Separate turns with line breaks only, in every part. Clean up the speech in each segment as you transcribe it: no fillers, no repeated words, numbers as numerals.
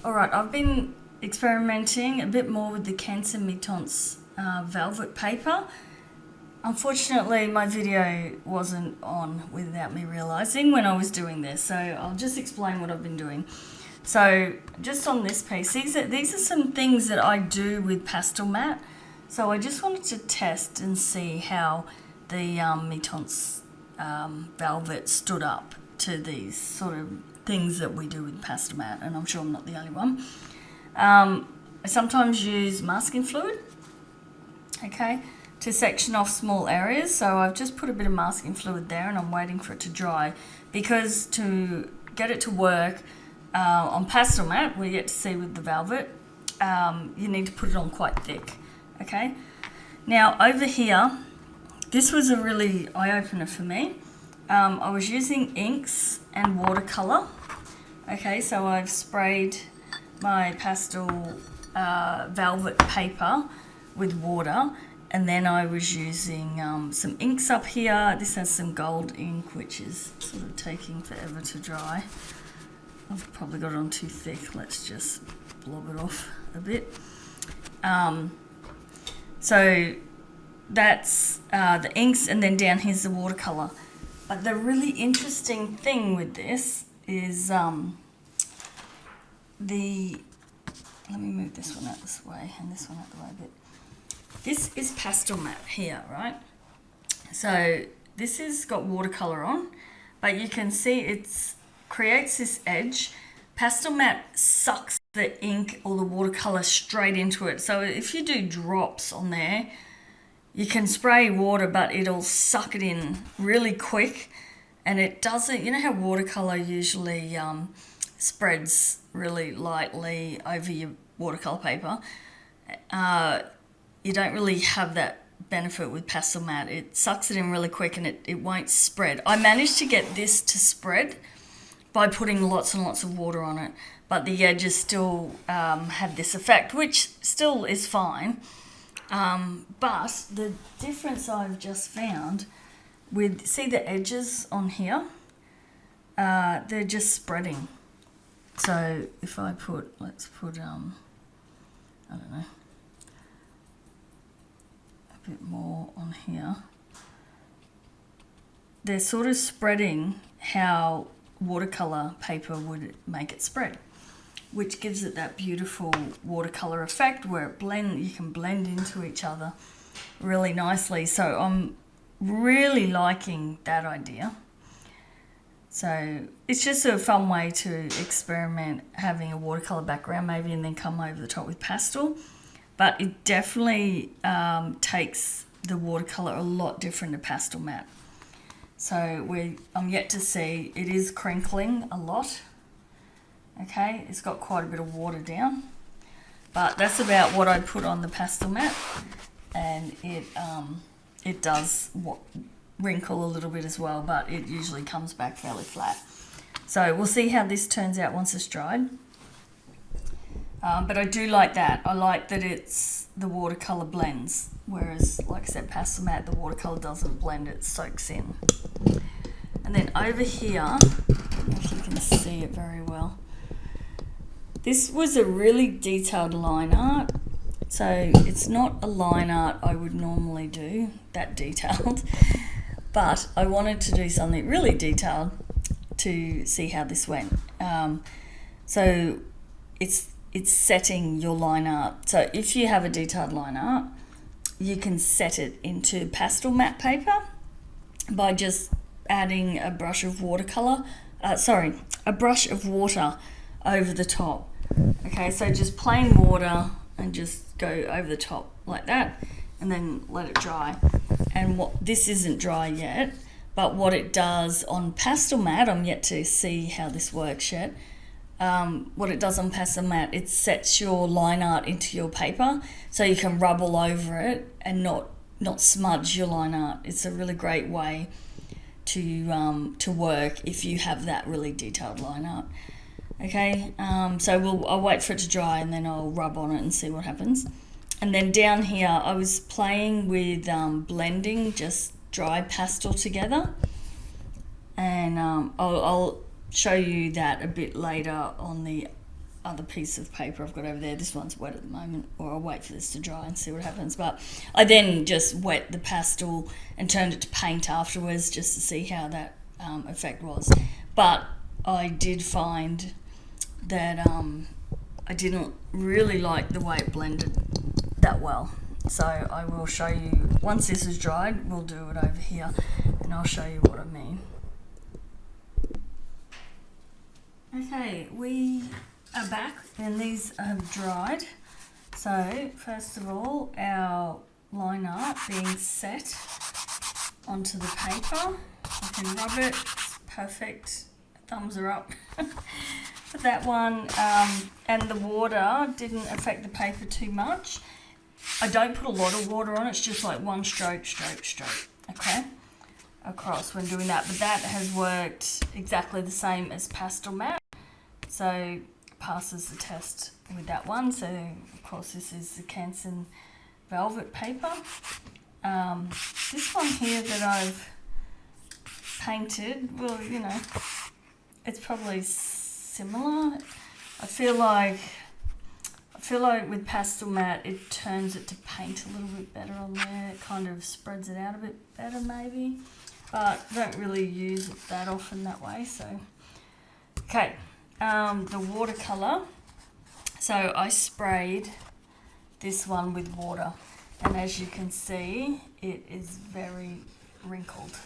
Alright, I've been experimenting a bit more with the Canson Mi Teintes Velvet paper. Unfortunately, my video wasn't on without me realising when I was doing this, so I'll just explain what I've been doing. So, just on this piece, these are some things that I do with Pastelmat. So I just wanted to test and see how the Mi Teintes Velvet stood up to these sort of things that we do with Pastelmat, and I'm sure I'm not the only one. I sometimes use masking fluid, okay, to section off small areas. So I've just put a bit of masking fluid there and I'm waiting for it to dry, because to get it to work on Pastelmat, we get to see with the velvet, you need to put it on quite thick, okay. Now over here, this was a really eye-opener for me. I was using inks and watercolour. Okay, so I've sprayed my pastel velvet paper with water, and then I was using some inks up here. This has some gold ink, which is sort of taking forever to dry. I've probably got it on too thick. Let's just blob it off a bit. So that's the inks, and then down here's the watercolour. But the really interesting thing with this is let me move this one out this way and this one out the way a bit. This is Pastelmat here, right? So this has got watercolour on, but you can see it creates this edge. Pastelmat sucks the ink or the watercolour straight into it. So if you do drops on there, you can spray water, but it'll suck it in really quick, and it doesn't, you know how watercolour usually spreads really lightly over your watercolour paper? You don't really have that benefit with Pastelmat. It sucks it in really quick and it won't spread. I managed to get this to spread by putting lots and lots of water on it, but the edges still have this effect, which still is fine. But the difference I've just found with, see the edges on here? They're just spreading. So if I put, let's put, I don't know, a bit more on here. They're sort of spreading how watercolour paper would make it spread, which gives it that beautiful watercolour effect where you can blend into each other really nicely. So I'm really liking that idea. So it's just a fun way to experiment having a watercolour background maybe, and then come over the top with pastel. But it definitely takes the watercolour a lot different to Pastelmat. So I'm yet to see, it is crinkling a lot. Okay, it's got quite a bit of water down, but that's about what I put on the Pastelmat, and it does wrinkle a little bit as well, but it usually comes back fairly flat. So we'll see how this turns out once it's dried. But I do like that. I like that the watercolour blends, whereas, like I said, Pastelmat, the watercolour doesn't blend, it soaks in. And then over here, I don't know if you can see it very well. This was a really detailed line art. So it's not a line art I would normally do, that detailed, but I wanted to do something really detailed to see how this went. So it's setting your line art. So if you have a detailed line art, you can set it into Pastelmat paper by just adding a brush of watercolour, a brush of water over the top. Okay, so just plain water and just go over the top like that, and then let it dry. And this isn't dry yet, but what it does on Pastelmat, I'm yet to see how this works yet. What it does on Pastelmat, it sets your line art into your paper, so you can rub all over it and not smudge your line art. It's a really great way to work if you have that really detailed line art. Okay, so I'll wait for it to dry and then I'll rub on it and see what happens. And then down here, I was playing with blending just dry pastel together, and I'll show you that a bit later on the other piece of paper I've got over there. This one's wet at the moment, or I'll wait for this to dry and see what happens. But I then just wet the pastel and turned it to paint afterwards just to see how that effect was. But I did find that I didn't really like the way it blended that well. So I will show you, once this is dried, we'll do it over here and I'll show you what I mean. Okay, we are back and these have dried. So first of all, our line art being set onto the paper. I can rub it, it's perfect, thumbs are up for that one. And the water didn't affect the paper too much. I don't put a lot of water on, it's just like one stroke, okay, across when doing that. But that has worked exactly the same as Pastelmat, so passes the test with that one. So of course this is the Canson Velvet paper. This one here that I've painted, well, you know, it's probably similar. I feel like with Pastelmat it turns it to paint a little bit better on there. It kind of spreads it out a bit better maybe, but I don't really use it that often that way. So okay, the watercolor. So I sprayed this one with water, and as you can see it is very wrinkled.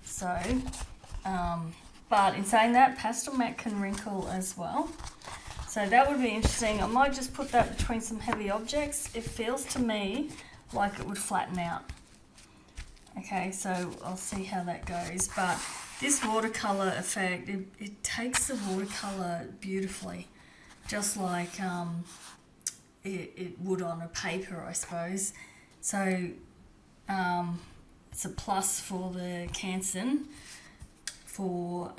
So but in saying that, Pastelmat can wrinkle as well. So that would be interesting. I might just put that between some heavy objects. It feels to me like it would flatten out. Okay, so I'll see how that goes. But this watercolor effect, it takes the watercolor beautifully, just like it would on a paper, I suppose. So it's a plus for the Canson for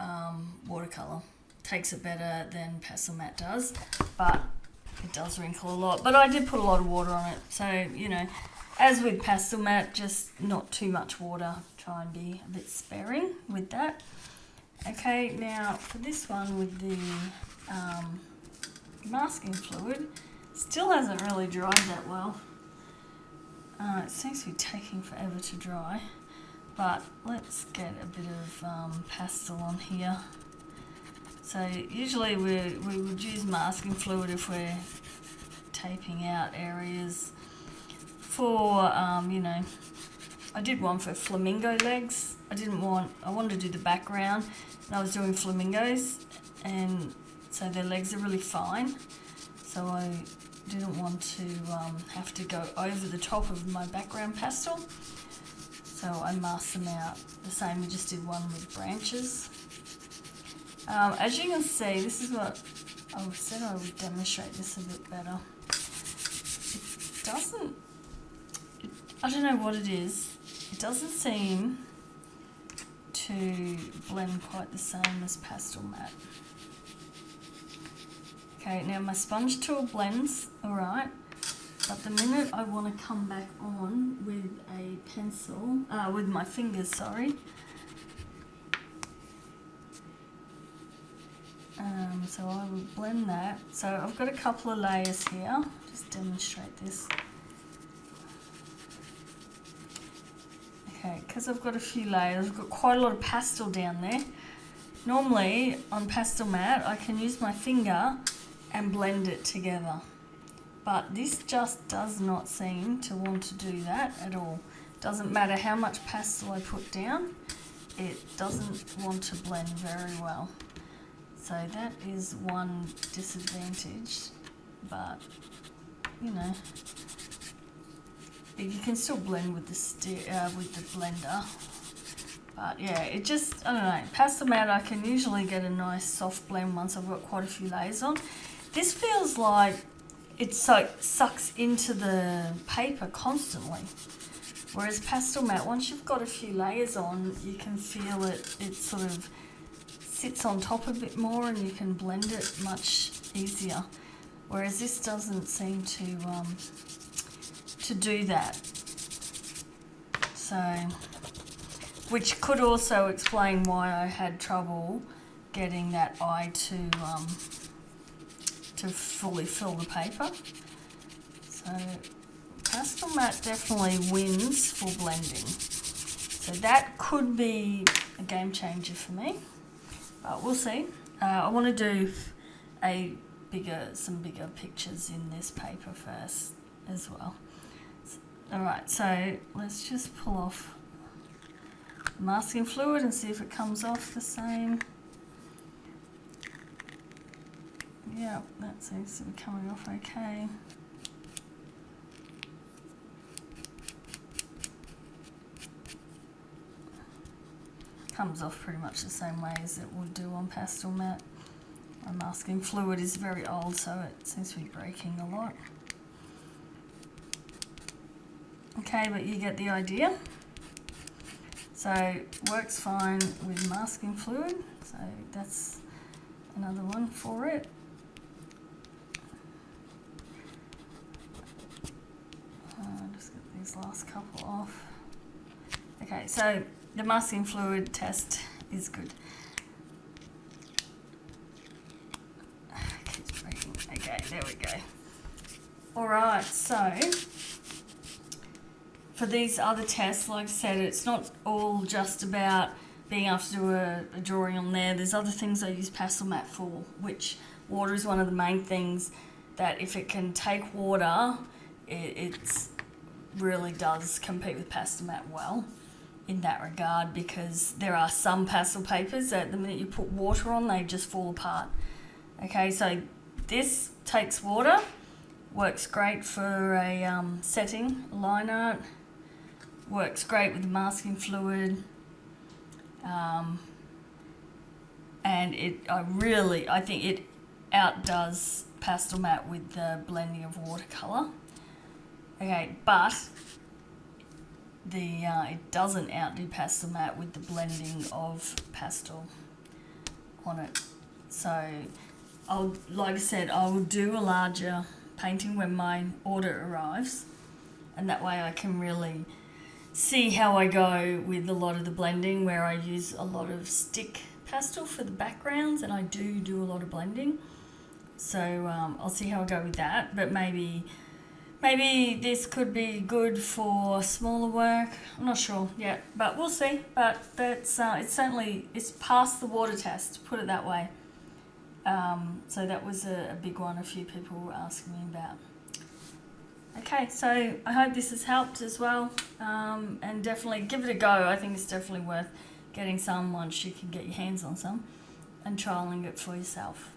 watercolor. Takes it better than Pastelmat does, but it does wrinkle a lot. But I did put a lot of water on it, so you know, as with Pastelmat, just not too much water. Try and be a bit sparing with that. Okay, now for this one with the masking fluid, still hasn't really dried that well. It seems to be taking forever to dry, but let's get a bit of pastel on here. So usually we would use masking fluid if we're taping out areas for, you know, I did one for flamingo legs. I wanted to do the background, and I was doing flamingos, and so their legs are really fine. So I didn't want to have to go over the top of my background pastel. So I masked them out the same. We just did one with branches. As you can see, this is what I said I would demonstrate this a bit better. It doesn't, I don't know what it is, it doesn't seem to blend quite the same as Pastelmat. Okay, now my sponge tool blends alright, but the minute I want to come back on with a pencil, with my fingers, sorry, so I will blend that. So I've got a couple of layers here, just demonstrate this. Okay, because I've got a few layers, I've got quite a lot of pastel down there. Normally on Pastelmat I can use my finger and blend it together, but this just does not seem to want to do that at all. Doesn't matter how much pastel I put down, it doesn't want to blend very well. So that is one disadvantage, but you know, you can still blend with the blender. But yeah, it just, I don't know, Pastelmat I can usually get a nice soft blend once I've got quite a few layers on. This feels like it sucks into the paper constantly, whereas Pastelmat, once you've got a few layers on, you can feel it sort of sits on top a bit more and you can blend it much easier, whereas this doesn't seem to do that. So, which could also explain why I had trouble getting that eye to to fully fill the paper. So Pastelmat definitely wins for blending. So that could be a game changer for me, but we'll see. I want to do some bigger pictures in this paper first as well. Alright, so let's just pull off the masking fluid and see if it comes off the same. Yeah, that seems to be coming off okay. Comes off pretty much the same way as it would do on Pastelmat. My masking fluid is very old, so it seems to be breaking a lot. Okay, but you get the idea. So works fine with masking fluid, so that's another one for it. Just get these last couple off. Okay, so the masking fluid test is good. Keeps breaking. Okay, there we go. Alright, so for these other tests, like I said, it's not all just about being able to do a drawing on there. There's other things I use Pastelmat for, which water is one of the main things that if it can take water, it really does compete with Pastelmat well in that regard, because there are some pastel papers that the minute you put water on, they just fall apart. Okay, so this takes water, works great for a setting line art, works great with the masking fluid, and I think it outdoes Pastelmat with the blending of watercolour. Okay, but it doesn't outdo Pastelmat with the blending of pastel on it. So, like I said, I will do a larger painting when my order arrives, and that way I can really see how I go with a lot of the blending, where I use a lot of stick pastel for the backgrounds, and I do a lot of blending. So I'll see how I go with that, but maybe this could be good for smaller work. I'm not sure yet, but we'll see. But that's it's passed the water test, put it that way. So that was a big one a few people were asking me about. Okay, so I hope this has helped as well, and definitely give it a go. I think it's definitely worth getting some once you can get your hands on some and trialing it for yourself.